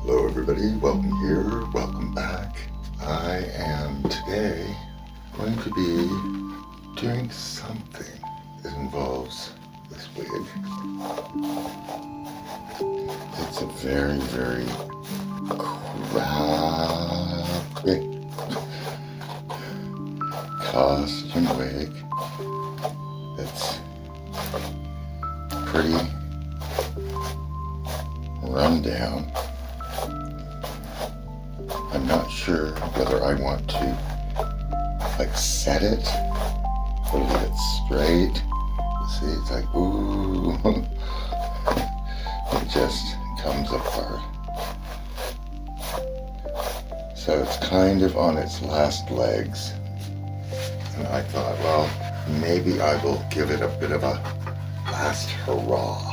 Hello everybody, welcome here, welcome back. I am today going to be doing something that involves this wig. It's a very, very crappy costume wig that's pretty run down. I'm not sure whether I want to set it or leave it straight. See, it's like, ooh, it just comes apart. So it's kind of on its last legs. And I thought, well, maybe I will give it a bit of a last hurrah.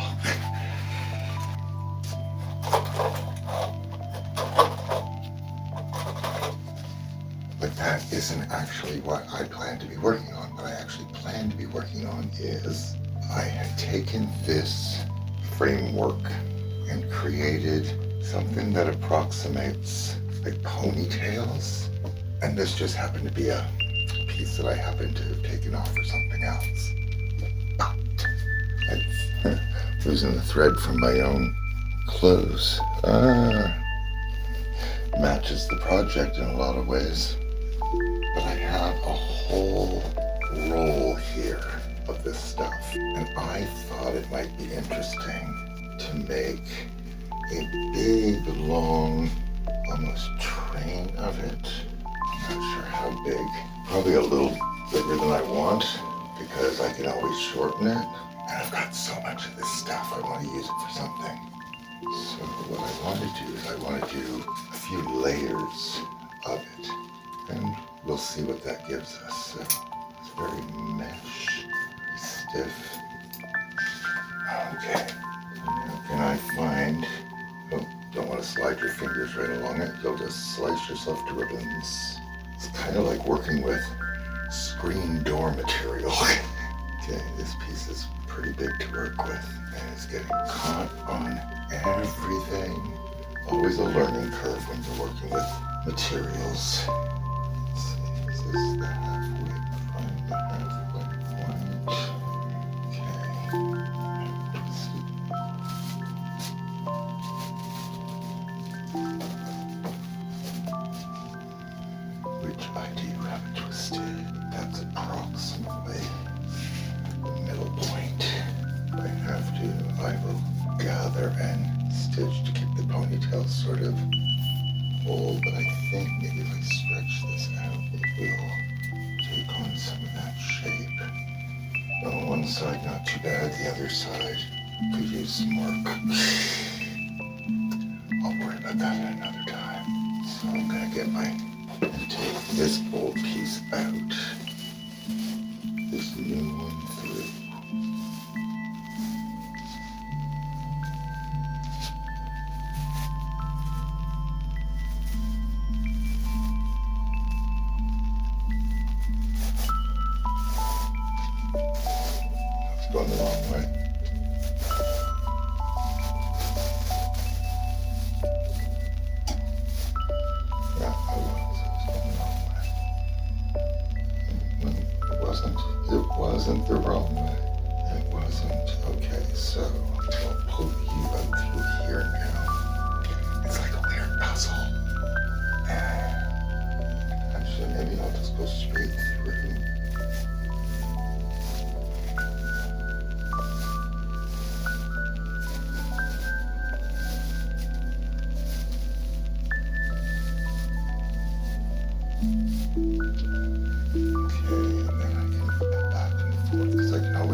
But that isn't actually what I plan to be working on. What I actually plan to be working on is I had taken this framework and created something that approximates like ponytails. And this just happened to be a piece that I happened to have taken off for something else. But I'm losing the thread from my own clothes. Matches the project in a lot of ways. But I have a whole roll here of this stuff, and I thought it might be interesting to make a big, long, almost train of it. I'm not sure how big. Probably a little bigger than I want, because I can always shorten it. And I've got so much of this stuff, I want to use it for something. So what I want to do is I want to do a few layers of it. And we'll see what that gives us. So it's very mesh, very stiff. Okay, now can I find, don't want to slide your fingers right along it, you'll just slice yourself to ribbons. It's kind of like working with screen door material. Okay, this piece is pretty big to work with, and it's getting caught on everything. Always a learning curve when you're working with materials. Is this the halfway? Find the halfway point. Okay. Twist it. Which I do have it twisted. That's approximately the middle point. I will gather and stitch to keep the ponytail sort of whole, but I think maybe if I stretch this out, it will take on some of that shape. On one side, not too bad. The other side could use some work. I'll worry about that at another time. So I'm gonna take this old piece out, this new one through. Going the wrong way. Yeah, I was going the wrong way. It wasn't the wrong way. It wasn't. Okay, so I'll pull you out through here now. It's like a weird puzzle. Actually, maybe I'll just go straight through.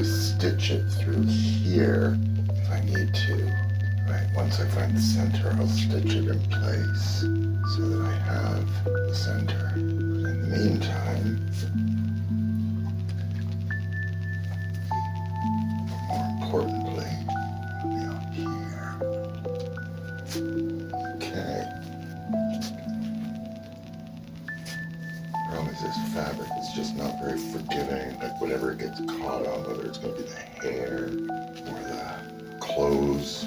Stitch it through here if I need to. Right, once I find the center, I'll stitch it in place so that I have the center. But in the meantime, more importantly, I'll be out here. Okay. Problem is this fabric is just not very forgiving. Like whatever it gets caught on, whether it's going to be the hair or the clothes,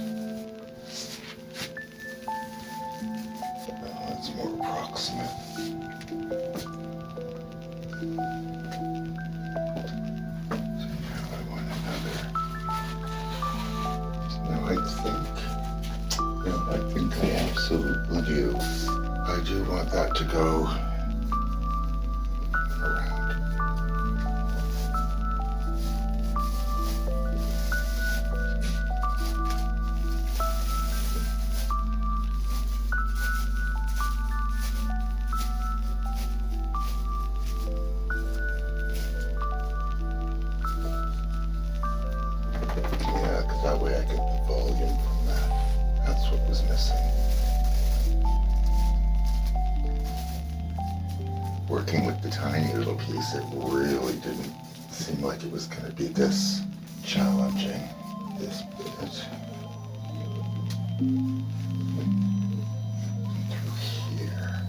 absolutely do. I do want that to go around. Yeah, because that way I get the volume from that. That's what was missing. Working with the tiny little piece, it really didn't seem like it was going to be this challenging, this bit. Through here.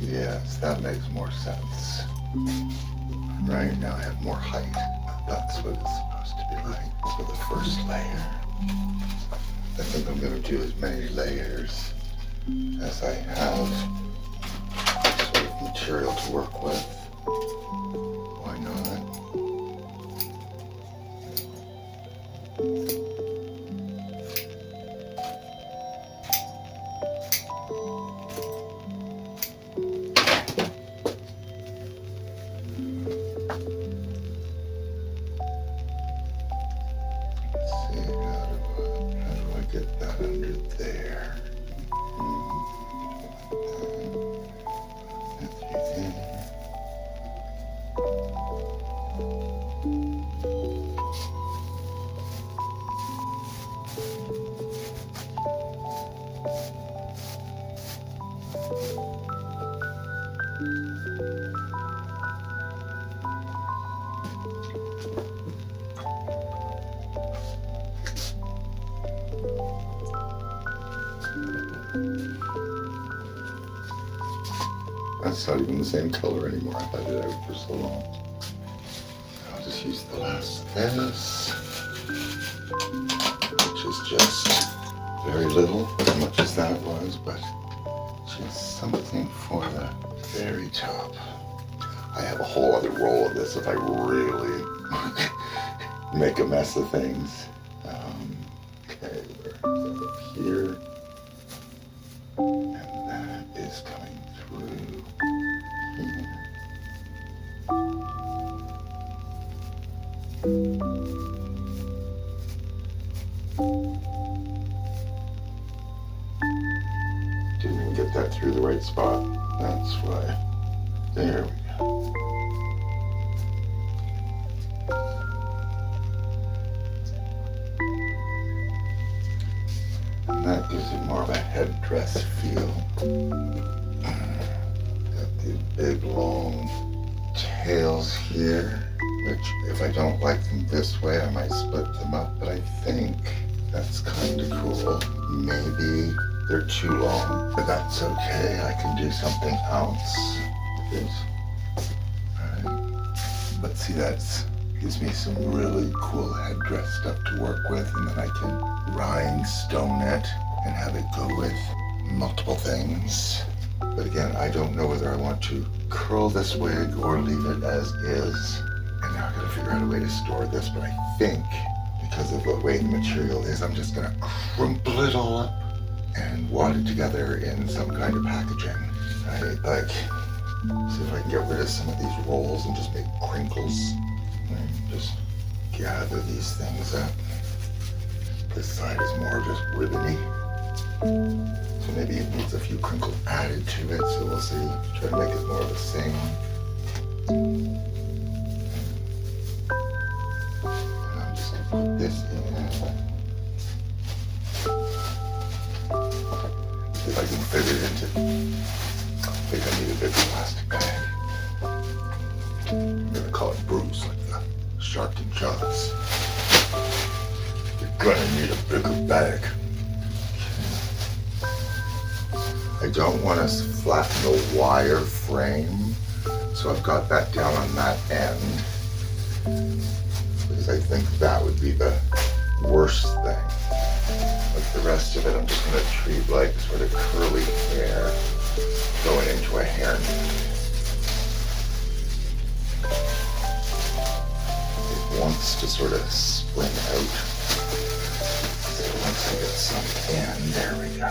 Yes, that makes more sense. Right, now I have more height. That's what it's supposed to be like for the first layer. I think I'm going to do as many layers as I have sort of material to work with. Why not? Get that under there. That's not even the same color anymore. I've had it out for so long. I'll just use the last of this, which is just very little, as much as that was, but just something for the very top. I have a whole other roll of this if I really make a mess of things. Okay, we're up here, and that is coming through here. Didn't even get that through the right spot. That's why. There we go. And that gives it more of a headdress feel. Got these big long tails here, which if I don't like them this way, I might split them up, but I think that's kind of cool. Maybe they're too long, but that's okay. I can do something else with this. Alright. But see, that gives me some really cool headdress stuff to work with, and then I can rhinestone it and have it go with multiple things. But again, I don't know whether I want to curl this wig or leave it as is. And now I've got to figure out a way to store this, but I think because of the way the material is, I'm just gonna crumple it all up and wad it together in some kind of packaging. Right? Like, see if I can get rid of some of these rolls and just make crinkles. Right? Just gather these things up. This side is more just ribbony. So maybe it needs a few crinkles added to it, so we'll see. Try to make it more of the same. And I'm just gonna put this in. See if I can fit it into. I think I need a big plastic bag. I'm gonna call it Bruce, like the shark in Jaws. You're gonna need a bigger bag. I don't want to flatten the wire frame, so I've got that down on that end, because I think that would be the worst thing. Like the rest of it, I'm just going to treat like sort of curly hair. going into a hairnet. It wants to sort of spring out. So once I get some in, there we go.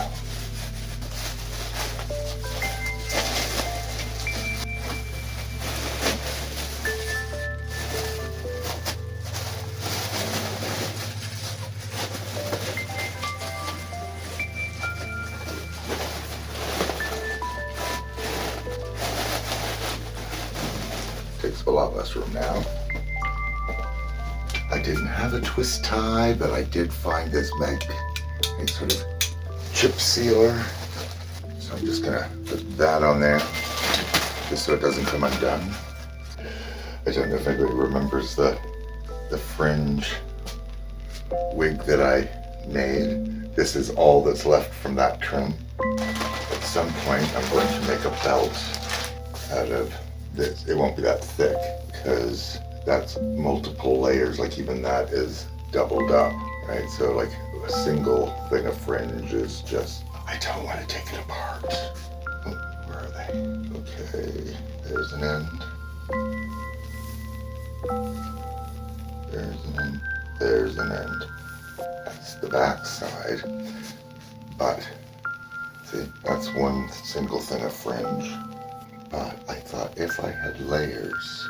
Takes a lot less room now. I didn't have a twist tie, but I did find this a sort of chip sealer. So I'm just gonna put that on there, just so it doesn't come undone. I don't know if anybody remembers the fringe wig that I made. This is all that's left from that trim. At some point, I'm going to make a belt out of this. It won't be that thick because that's multiple layers. Like even that is doubled up, right? So like a single thing of fringe is just, I don't want to take it apart. Oh, where are they? Okay, there's an end. There's an end. There's an end. That's the back side. But see, that's one single thing of fringe. But I thought if I had layers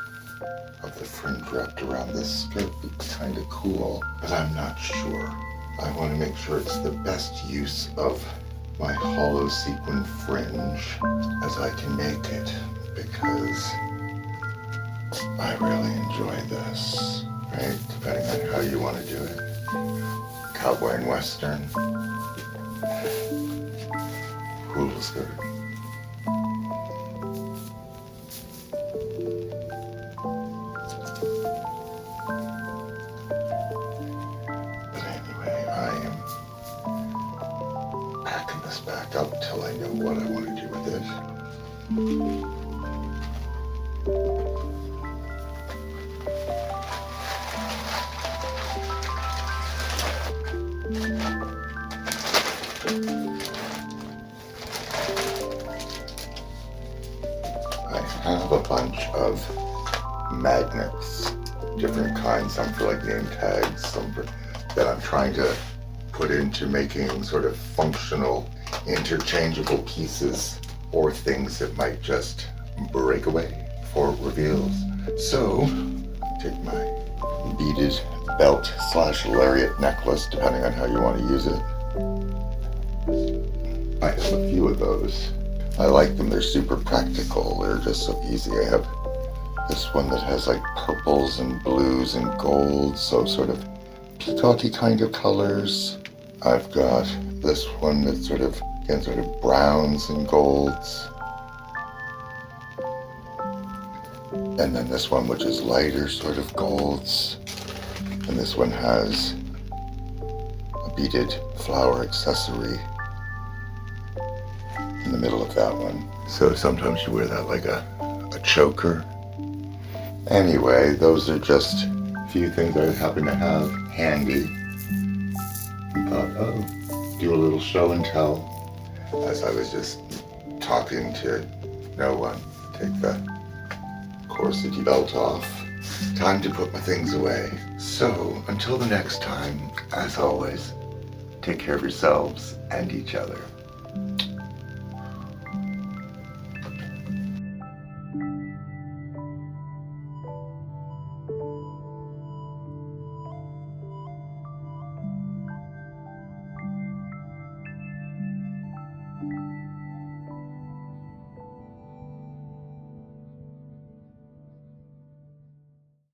of the fringe wrapped around this skirt, it would be kind of cool, but I'm not sure. I want to make sure it's the best use of my hollow sequin fringe as I can make it, because I really enjoy this, right? Depending on how you want to do it. Cowboy and Western. Hula skirt. Back up till I know what I want to do with it. I have a bunch of magnets, different kinds, some for like name tags, some for, that I'm trying to put into making sort of functional interchangeable pieces or things that might just break away for reveals. So, take my beaded belt / lariat necklace, depending on how you want to use it. I have a few of those. I like them, they're super practical, they're just so easy. I have this one that has like purples and blues and golds, so sort of peacocky kind of colors. I've got this one that's sort of browns and golds. And then this one which is lighter sort of golds. And this one has a beaded flower accessory in the middle of that one. So sometimes you wear that like a choker. Anyway, those are just a few things I happen to have handy. I thought, oh, do a little show and tell as I was just talking to no one. Take the corsety belt off. Time to put my things away. So, until the next time, as always, take care of yourselves and each other.